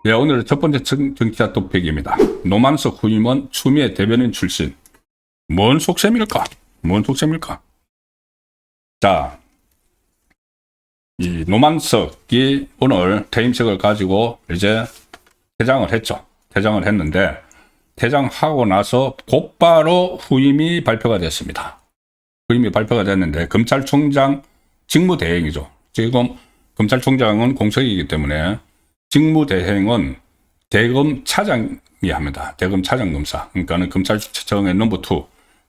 네, 오늘의 첫 번째 정치자 토픽입니다. 노만석 후임은 추미애 대변인 출신. 뭔 속셈일까? 뭔 속셈일까? 자, 이 노만석이 오늘 퇴임식을 가지고 이제 퇴장을 했죠. 퇴장을 했는데, 퇴장하고 나서 곧바로 후임이 발표가 됐습니다. 후임이 발표가 됐는데, 검찰총장 직무대행이죠. 지금 검찰총장은 공석이기 때문에 직무대행은 대검차장이 합니다. 대검차장검사. 그러니까는 검찰청의 넘버 2.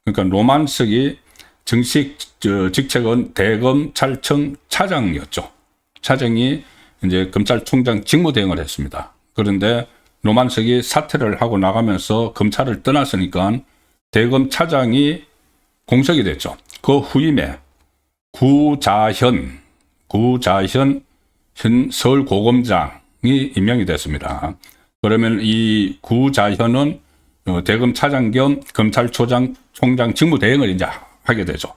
그러니까 노만석이 정식 직책은 대검찰청 차장이었죠. 차장이 이제 검찰총장 직무대행을 했습니다. 그런데 노만석이 사퇴를 하고 나가면서 검찰을 떠났으니까 대검차장이 공석이 됐죠. 그 후임에 구자현 현 서울고검장이 임명이 됐습니다. 그러면 이 구자현은 대검차장 겸 검찰총장 직무대행을 이제 하게 되죠.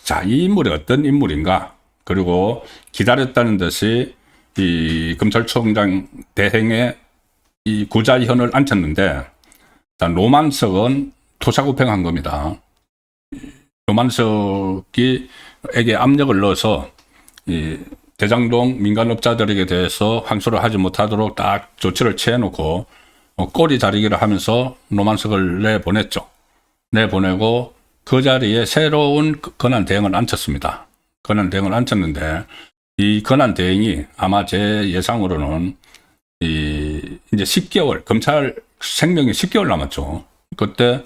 자, 이 인물이 어떤 인물인가? 그리고 기다렸다는 듯이 이 검찰총장 대행에 이 구자현을 앉혔는데, 노만석은 토사구팽한 겁니다. 노만석에게 압력을 넣어서 이 대장동 민간업자들에게 대해서 항소를 하지 못하도록 딱 조치를 취해놓고 꼬리 자르기를 하면서 노만석을 내보냈죠. 내보내고 그 자리에 새로운 권한대행을 앉혔습니다. 권한대행을 앉혔는데, 이 권한대행이 아마 제 예상으로는 이제 10개월, 검찰 생명이 10개월 남았죠. 그때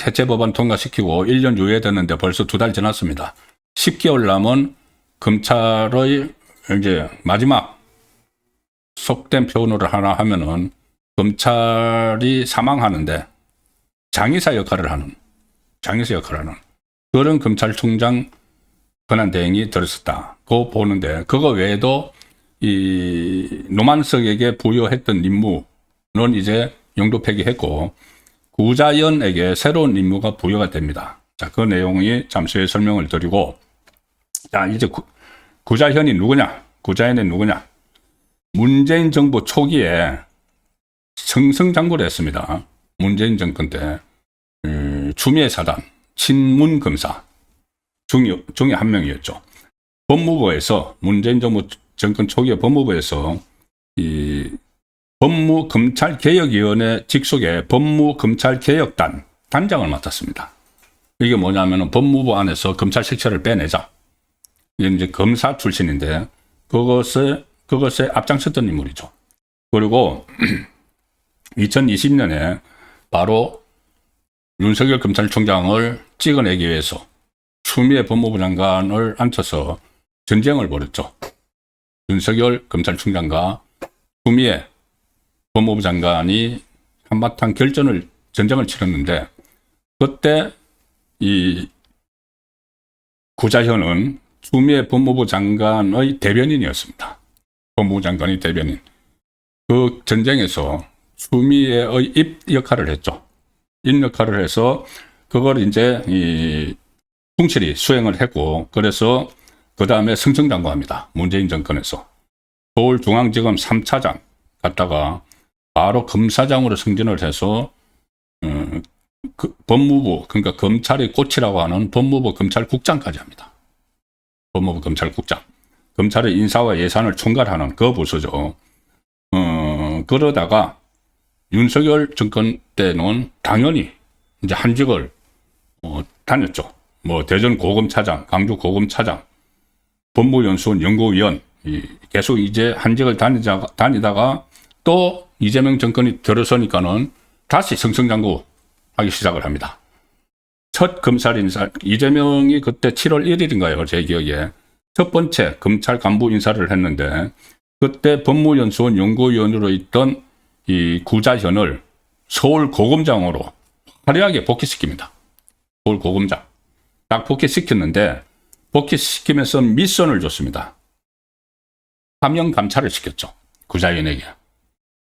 해체 법안 통과시키고 1년 유예됐는데 벌써 2달 지났습니다. 10개월 남은 검찰의 이제 마지막 속된 표현으로 하나 하면은 검찰이 사망하는데 장의사 역할을 하는 그런 검찰총장 권한대행이 들었었다고 보는데, 그거 외에도 이 노만석에게 부여했던 임무는 이제 용도 폐기했고 구자현에게 새로운 임무가 부여가 됩니다. 자, 그 내용이 잠시 후에 설명을 드리고, 자, 이제 구자현이 누구냐? 구자현이 누구냐? 문재인 정부 초기에 승승장구를 했습니다. 문재인 정권 때 추미애 사단 친문 검사 중에 한 명이었죠. 법무부에서 문재인 정부 정권 초기에 법무부에서 이 법무검찰개혁위원회 직속의 법무검찰개혁단 단장을 맡았습니다. 이게 뭐냐면은 법무부 안에서 검찰 색채를 빼내자. 이게 이제 검사 출신인데 그것에 앞장섰던 인물이죠. 그리고 2020년에 바로 윤석열 검찰총장을 찍어내기 위해서 추미애 법무부 장관을 앉혀서 전쟁을 벌였죠. 윤석열 검찰총장과 추미애 법무부 장관이 한바탕 전쟁을 치렀는데, 그때 이 구자현은 추미애 법무부 장관의 대변인이었습니다. 법무부 장관의 대변인. 그 전쟁에서 추미애의 입 역할을 했죠. 입 역할을 해서 그걸 이제 충실히 수행을 했고, 그래서 그 다음에 승승장구합니다. 문재인 정권에서. 서울중앙지검 3차장 갔다가 바로 검사장으로 승진을 해서 그 법무부, 그러니까 검찰의 꽃이라고 하는 법무부 검찰국장까지 합니다. 법무부 검찰국장. 검찰의 인사와 예산을 총괄하는 그 부서죠. 그러다가 윤석열 정권 때는 당연히 이제 한직을 다녔죠. 뭐 대전 고검차장, 강주 고검차장, 법무연수원 연구위원, 계속 이제 한직을 다니다가 또 이재명 정권이 들어서니까는 다시 승승장구 하기 시작을 합니다. 첫 검찰 인사, 이재명이 그때 7월 1일인가요? 제 기억에. 첫 번째 검찰 간부 인사를 했는데, 그때 법무연수원 연구위원으로 있던 이 구자현을 서울고검장으로 화려하게 복귀시킵니다. 서울고검장. 딱 복귀시켰는데, 복귀시키면서 미션을 줬습니다. 사명 감찰을 시켰죠. 구자현에게.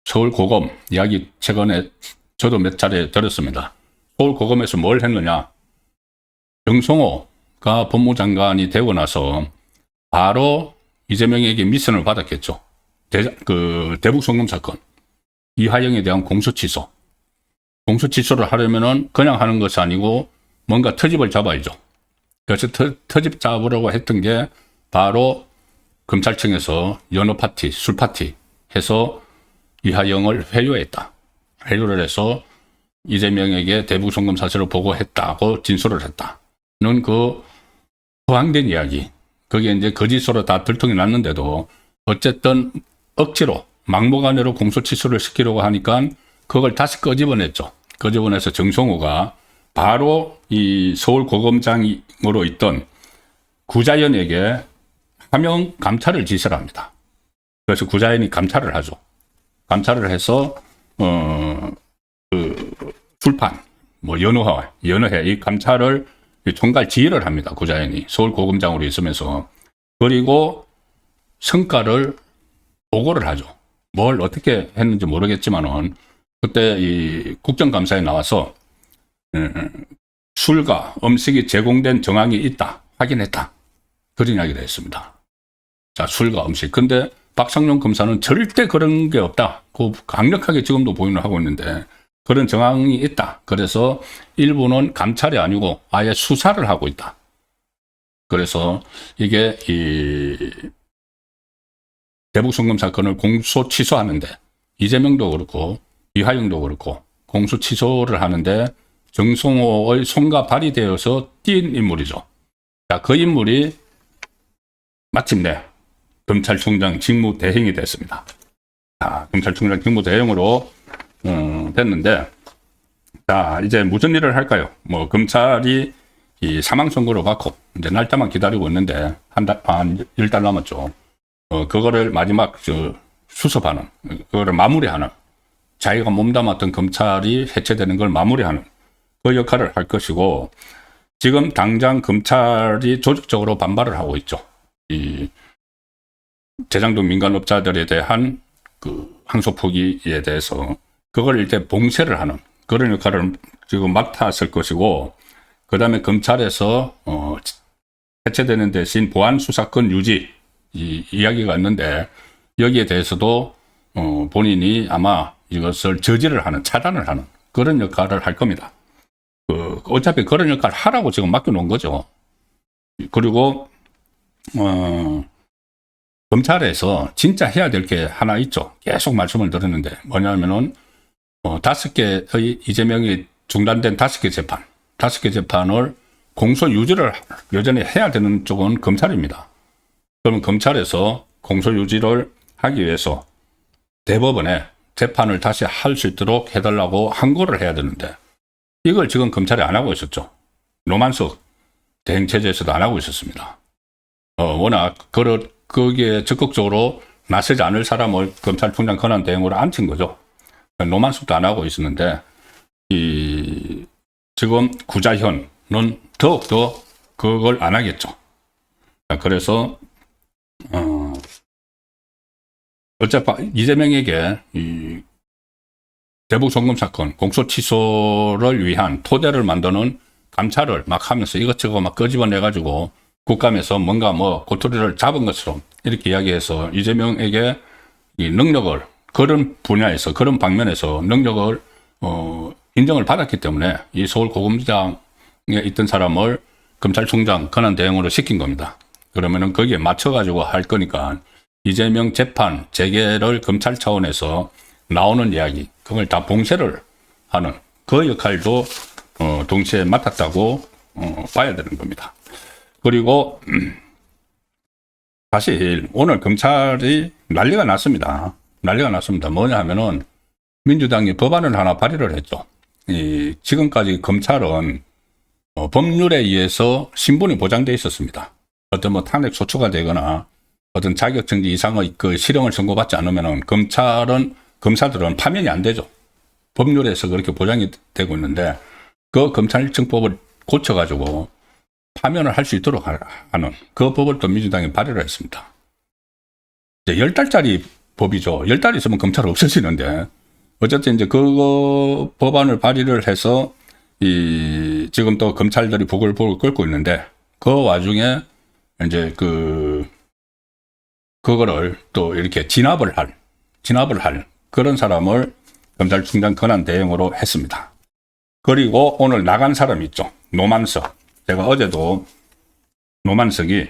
서울고검 이야기 최근에 저도 몇 차례 들었습니다. 서울고검에서 뭘 했느냐. 정성호 이재명가 법무장관이 되고 나서 바로 이재명에게 미션을 받았겠죠. 대북 송금 사건, 이화영에 대한 공소 취소. 공소 취소를 하려면은 그냥 하는 것이 아니고 뭔가 터집을 잡아야죠. 그래서 터집 잡으려고 했던 게 바로 검찰청에서 연어 파티, 술 파티 해서 이화영을 회유했다. 회유를 해서 이재명에게 대북 송금 사실을 보고했다고 진술을 했다는 그 허황된 이야기. 그게 이제 거짓으로 다 들통이 났는데도 어쨌든 억지로 막무가내로 공소 취소를 시키려고 하니까 그걸 다시 끄집어냈죠. 끄집어내서 정성호가 바로 이 서울고검장으로 있던 구자연에게 하명 감찰을 지시를 합니다. 그래서 구자연이 감찰을 하죠. 감찰을 해서 출판, 연어회 이 감찰을 총괄 지휘를 합니다. 구자연이 서울고검장으로 있으면서. 그리고 성과를 보고를 하죠. 뭘 어떻게 했는지 모르겠지만은 그때 이 국정감사에 나와서 술과 음식이 제공된 정황이 있다, 확인했다, 그런 이야기를 했습니다. 자, 술과 음식. 근데 박상용 검사는 절대 그런 게 없다. 강력하게 지금도 부인을 하고 있는데 그런 정황이 있다. 그래서 일부는 감찰이 아니고 아예 수사를 하고 있다. 그래서 이게 이 대북 송금 사건을 공소 취소하는데 이재명도 그렇고 이화영도 그렇고 공소 취소를 하는데 정성호의 손과 발이 되어서 뛴 인물이죠. 자, 그 인물이 마침내 검찰총장 직무대행이 됐습니다. 자, 검찰총장 직무대행으로 됐는데, 자, 이제 무슨 일을 할까요? 뭐 검찰이 이 사망 선고를 받고 이제 날짜만 기다리고 있는데 한 10달 남았죠. 그거를 마지막 수습하는, 그거를 마무리하는, 자기가 몸담았던 검찰이 해체되는 걸 마무리하는 그 역할을 할 것이고, 지금 당장 검찰이 조직적으로 반발을 하고 있죠. 이 대장동 민간업자들에 대한 그 항소 포기에 대해서 그걸 이제 봉쇄를 하는 그런 역할을 지금 맡았을 것이고, 그 다음에 검찰에서 해체되는 대신 보안 수사권 유지 이야기가 있는데 여기에 대해서도 본인이 아마 이것을 저지를 하는, 차단을 하는 그런 역할을 할 겁니다. 어차피 그런 역할을 하라고 지금 맡겨놓은 거죠. 그리고 검찰에서 진짜 해야 될 게 하나 있죠. 계속 말씀을 드렸는데 뭐냐면은 5개의 이재명이 중단된 5개 재판, 5개 재판을 공소 유지를 여전히 해야 되는 쪽은 검찰입니다. 그러면 검찰에서 공소 유지를 하기 위해서 대법원에 재판을 다시 할 수 있도록 해달라고 항고를 해야 되는데 이걸 지금 검찰이 안 하고 있었죠. 노만석 대행체제에서도 안 하고 있었습니다. 워낙 거기에 적극적으로 나서지 않을 사람을 검찰총장 권한 대행으로 앉힌 거죠. 노만석도 안 하고 있었는데 지금 구자현은 더욱더 그걸 안 하겠죠. 그래서 어차피 이재명에게 이 대북 송금 사건 공소 취소를 위한 토대를 만드는 감찰을 막 하면서 이것저것 막 끄집어내가지고 국감에서 뭔가 고투리를 잡은 것처럼 이렇게 이야기해서 이재명에게 이 능력을 그런 분야에서, 그런 방면에서 능력을 인정을 받았기 때문에 이 서울고검장에 있던 사람을 검찰총장 권한 대행으로 시킨 겁니다. 그러면은 거기에 맞춰가지고 할 거니까 이재명 재판 재개를 검찰 차원에서 나오는 이야기, 그걸 다 봉쇄를 하는 그 역할도 동시에 맡았다고 봐야 되는 겁니다. 그리고 사실 오늘 검찰이 난리가 났습니다. 난리가 났습니다. 뭐냐 하면은 민주당이 법안을 하나 발의를 했죠. 지금까지 검찰은 법률에 의해서 신분이 보장되어 있었습니다. 어떤 탄핵 소추가 되거나 어떤 자격정지 이상의 그 실형을 선고받지 않으면은 검사들은 파면이 안 되죠. 법률에서 그렇게 보장이 되고 있는데 그 검찰청법을 고쳐가지고 파면을 할 수 있도록 하는 그 법을 또 민주당이 발의를 했습니다. 이제 10달짜리 법이죠. 10달 있으면 검찰 없어지는데 어쨌든 이제 그 법안을 발의를 해서 지금 또 검찰들이 보글보글 끓고 있는데 그 와중에 이제 그거를 또 이렇게 진압을 할 그런 사람을 검찰총장 권한 대행으로 했습니다. 그리고 오늘 나간 사람 있죠. 노만석. 제가 어제도 노만석이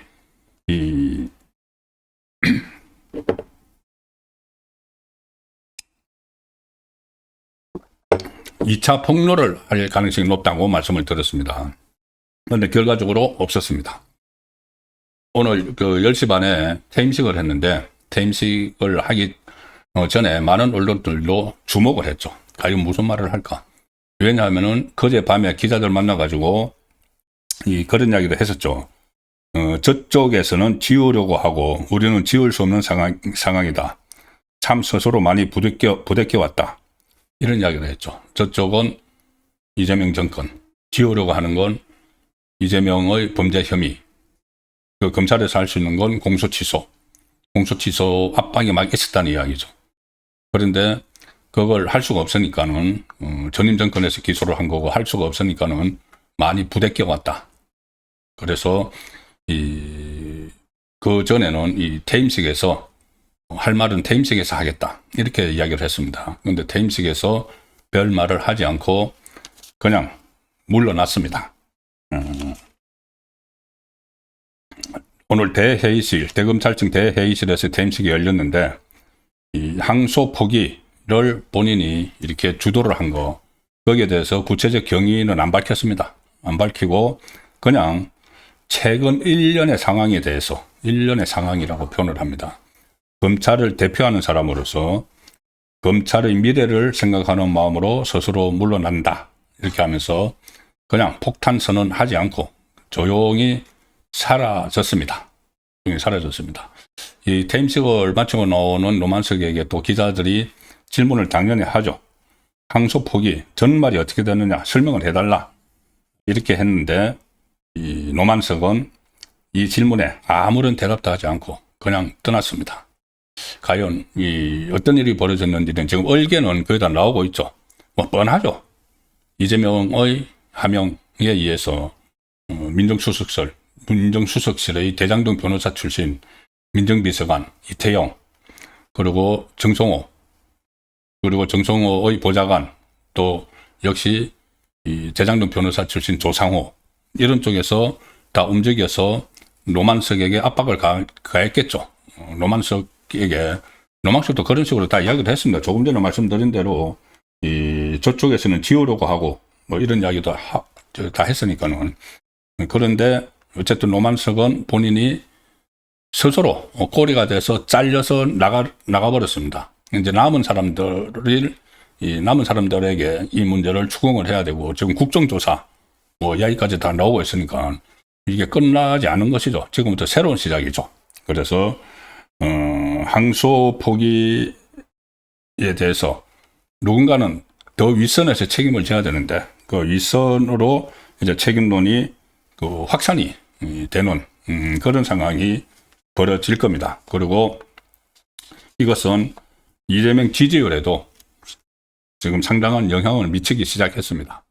2차 폭로를 할 가능성이 높다고 말씀을 드렸습니다. 그런데 결과적으로 없었습니다. 오늘 10시 반에 퇴임식을 했는데, 퇴임식을 하기 전에 많은 언론들도 주목을 했죠. 과연 무슨 말을 할까? 왜냐하면은 그제 밤에 기자들 만나가지고 그런 이야기도 했었죠. 저쪽에서는 지우려고 하고 우리는 지울 수 없는 상황이다. 참 스스로 많이 부대껴 왔다. 이런 이야기를 했죠. 저쪽은 이재명 정권, 지우려고 하는 건 이재명의 범죄 혐의, 검찰에서 할 수 있는 건 공소 취소 압박이 막 있었다는 이야기죠. 그런데 그걸 할 수가 없으니까는 전임 정권에서 기소를 한 거고 할 수가 없으니까는 많이 부대껴 왔다. 그래서 그 전에는 이 퇴임식에서 할 말은 퇴임식에서 하겠다 이렇게 이야기를 했습니다. 그런데 퇴임식에서 별 말을 하지 않고 그냥 물러났습니다. 오늘 대검찰청 대회의실에서 퇴임식이 열렸는데 이 항소 포기를 본인이 이렇게 주도를 한 거, 거기에 대해서 구체적 경위는 안 밝혔습니다. 안 밝히고 그냥 최근 1년의 상황에 대해서 1년의 상황이라고 표현을 합니다. 검찰을 대표하는 사람으로서 검찰의 미래를 생각하는 마음으로 스스로 물러난다. 이렇게 하면서 그냥 폭탄 선언하지 않고 조용히 사라졌습니다. 이 퇴임식을 마치고 나오는 노만석에게 또 기자들이 질문을 당연히 하죠. 항소 포기 전말이 어떻게 됐느냐 설명을 해달라. 이렇게 했는데 이 노만석은 이 질문에 아무런 대답도 하지 않고 그냥 떠났습니다. 과연 어떤 일이 벌어졌는지는 지금 얼개는 거의 다 나오고 있죠. 뭐 뻔하죠. 이재명의 하명에 의해서 민정수석실의 대장동 변호사 출신 민정비서관 이태영, 그리고 정성호, 그리고 정성호의 보좌관, 또 역시 이 대장동 변호사 출신 조상호, 이런 쪽에서 다 움직여서 노만석에게 압박을 가했겠죠. 노만석도 그런 식으로 다 이야기를 했습니다. 조금 전에 말씀드린 대로 저쪽에서는 지우려고 하고 뭐 이런 이야기도 다 했으니까는. 그런데 어쨌든 노만석은 본인이 스스로 꼬리가 돼서 잘려서 나가버렸습니다. 이제 남은 사람들에게 이 문제를 추궁을 해야 되고, 지금 국정조사 뭐 이야기까지 다 나오고 있으니까 이게 끝나지 않은 것이죠. 지금부터 새로운 시작이죠. 그래서 항소 포기에 대해서 누군가는 더 윗선에서 책임을 져야 되는데 그 윗선으로 이제 책임론이 확산이 되는 그런 상황이 벌어질 겁니다. 그리고 이것은 이재명 지지율에도 지금 상당한 영향을 미치기 시작했습니다.